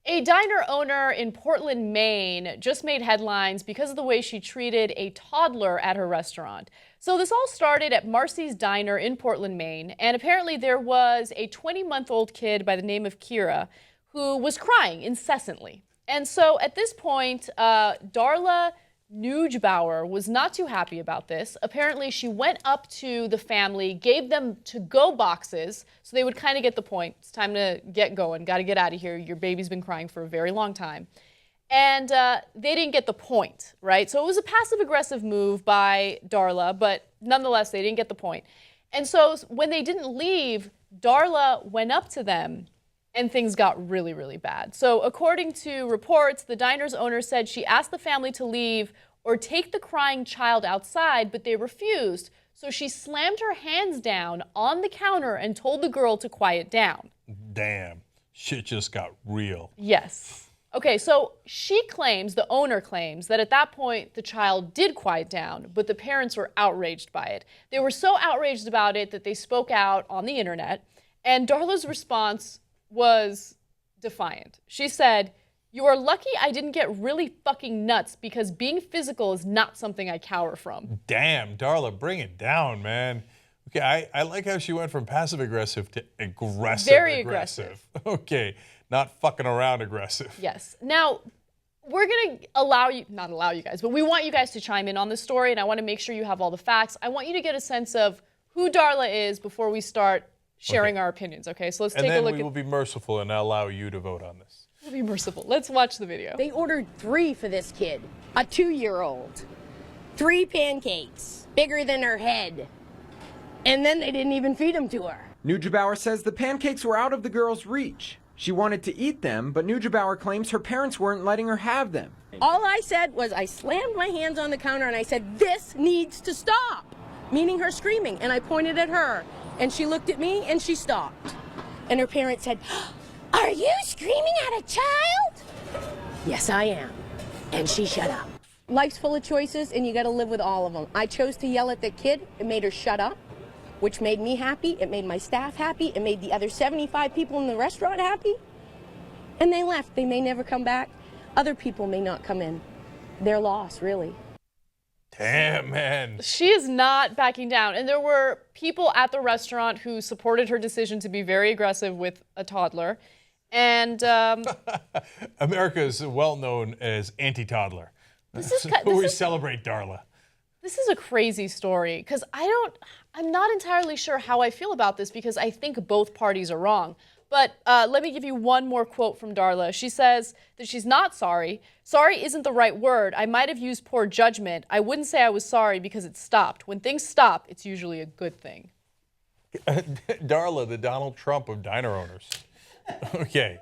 A diner owner in Portland, Maine just made headlines because of the way she treated a toddler at her restaurant. So this all started at Marcy's Diner in Portland, Maine, and apparently there was a 20-month-old kid by the name of Kira who was crying incessantly. And so at this point, Darla Neugebauer was not too happy about this. Apparently, she went up to the family, gave them to-go boxes, so they would kind of get the point. It's time to get going. Got to get out of here. Your baby's been crying for a very long time. And they didn't get the point, right? So it was a passive-aggressive move by Darla, but nonetheless, they didn't get the point. And so when they didn't leave, Darla went up to them, and things got really, really bad. So according to reports, the diner's owner said she asked the family to leave or take the crying child outside, but they refused. So she slammed her hands down on the counter and told the girl to quiet down. Damn, shit just got real. Yes. Okay, so she claims, the owner claims, that at that point the child did quiet down, but the parents were outraged by it. They were so outraged about it that they spoke out on the internet, and Darla's response was defiant. She said, "You are lucky I didn't get really fucking nuts because being physical is not something I cower from." Damn, Darla, bring it down, man. Okay, I like how she went from passive-aggressive to aggressive. Very aggressive. Okay, not fucking around aggressive. Yes. Now, we're going to allow you, not allow you guys, but we want you guys to chime in on this story, and I want to make sure you have all the facts. I want you to get a sense of who Darla is before we start sharing our opinions, okay? So let's take a look. And then we will be merciful and allow you to vote on this. We'll be merciful. Let's watch the video. They ordered 3 for this kid, a 2-year-old. 3 pancakes, bigger than her head. And then they didn't even feed them to her. Neugebauer says the pancakes were out of the girl's reach. She wanted to eat them, but Neugebauer claims her parents weren't letting her have them. All I said was I slammed my hands on the counter and I said, "This needs to stop," meaning her screaming. And I pointed at her. And she looked at me and she stopped. And her parents said, "Are you screaming at a child?" "Yes, I am." And she shut up. Life's full of choices and you got to live with all of them. I chose to yell at the kid. It made her shut up, which made me happy. It made my staff happy. It made the other 75 people in the restaurant happy. And they left. They may never come back. Other people may not come in. Their loss, really. Damn, man. She is not backing down. And there were people at the restaurant who supported her decision to be very aggressive with a toddler. And America is well known as anti-toddler. We celebrate Darla. This is a crazy story because I'm not entirely sure how I feel about this because I think both parties are wrong. But let me give you one more quote from Darla. She says that she's not sorry. Sorry isn't the right word. I might have used poor judgment. I wouldn't say I was sorry because it stopped. When things stop, it's usually a good thing. Darla, the Donald Trump of diner owners. Okay.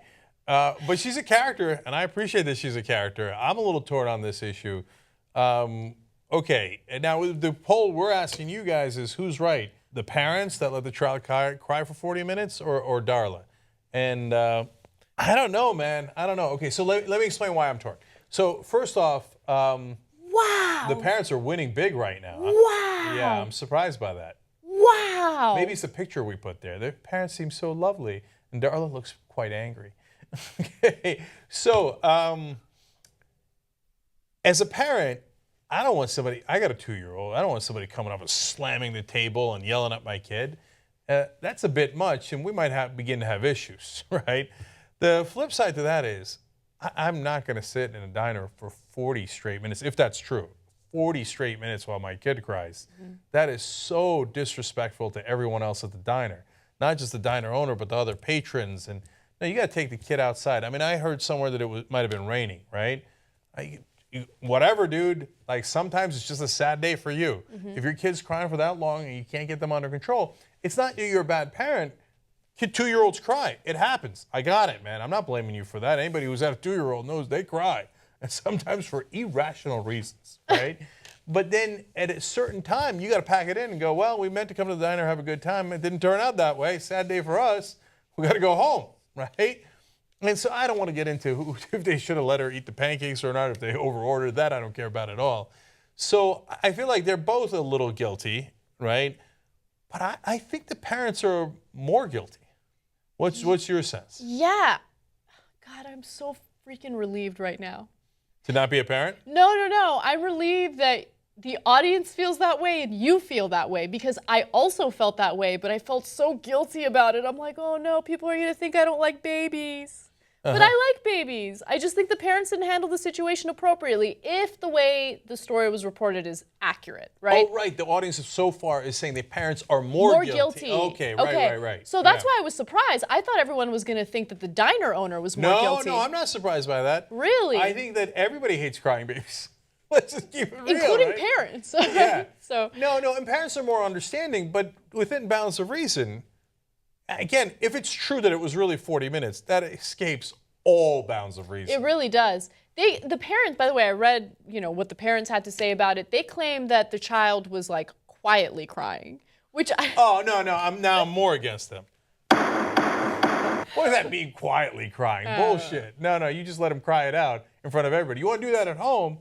But she's a character, and I appreciate that she's a character. I'm a little torn on this issue. Okay, and now the poll we're asking you guys is who's right? The parents that let the child cry for 40 minutes or Darla? And I don't know, man. I don't know. Okay, so let me explain why I'm torn. So first off, Wow. the parents are winning big right now. Wow. Yeah, I'm surprised by that. Wow. Maybe it's the picture we put there. Their parents seem so lovely, and Darla looks quite angry. Okay, so as a parent, I don't want somebody, I got a 2-year-old, I don't want somebody coming up and slamming the table and yelling at my kid. That's a bit much, and we might begin to have issues, right? The flip side to that is, I'm not going to sit in a diner for 40 straight minutes, if that's true. 40 straight minutes while my kid cries. Mm-hmm. That is so disrespectful to everyone else at the diner. Not just the diner owner, but the other patrons. And now you got to take the kid outside. I mean, I heard somewhere that it might have been raining, right? Whatever, dude. Like, sometimes it's just a sad day for you. Mm-hmm. If your kid's crying for that long and you can't get them under control, it's not you're a bad parent. 2-year-olds cry. It happens. I got it, man. I'm not blaming you for that. Anybody who's had a 2-year-old knows they cry. And sometimes for irrational reasons, right? But then at a certain time, you got to pack it in and go, well, we meant to come to the diner, have a good time. It didn't turn out that way. Sad day for us. We got to go home, right? And so I don't want to get into if they should have let her eat the pancakes or not, if they overordered that. I don't care about it at all. So I feel like they're both a little guilty, right? But I think the parents are more guilty. What's your sense? Yeah. God, I'm so freaking relieved right now. To not be a parent? No. I'm relieved that the audience feels that way and you feel that way, because I also felt that way, but I felt so guilty about it. I'm like, oh no, people are gonna think I don't like babies. But I like babies. I just think the parents didn't handle the situation appropriately, if the way the story was reported is accurate, right? Oh, right. The audience so far is saying the parents are more guilty. Okay, right. So that's why I was surprised. I thought everyone was going to think that the diner owner was more guilty. No, I'm not surprised by that. Really? I think that everybody hates crying babies. Let's just keep it real, including right? parents. Yeah. So No, and parents are more understanding, but within bounds of reason. Again, if it's true that it was really 40 minutes, that escapes all bounds of reason. it really does. The parents, by the way, I read, what the parents had to say about it. They claimed that the child was like quietly crying, which I. Oh, no, I'm more against them. What does that mean, quietly crying? Bullshit. No, you just let them cry it out in front of everybody. You want to do that at home,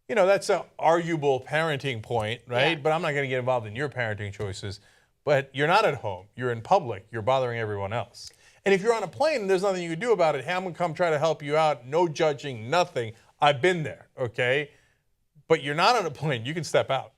that's an arguable parenting point, right? Yeah. But I'm not going to get involved in your parenting choices. But you're not at home. You're in public. You're bothering everyone else. And if you're on a plane and there's nothing you can do about it, hey, I'm going to come try to help you out. No judging, nothing. I've been there, okay? But you're not on a plane. You can step out.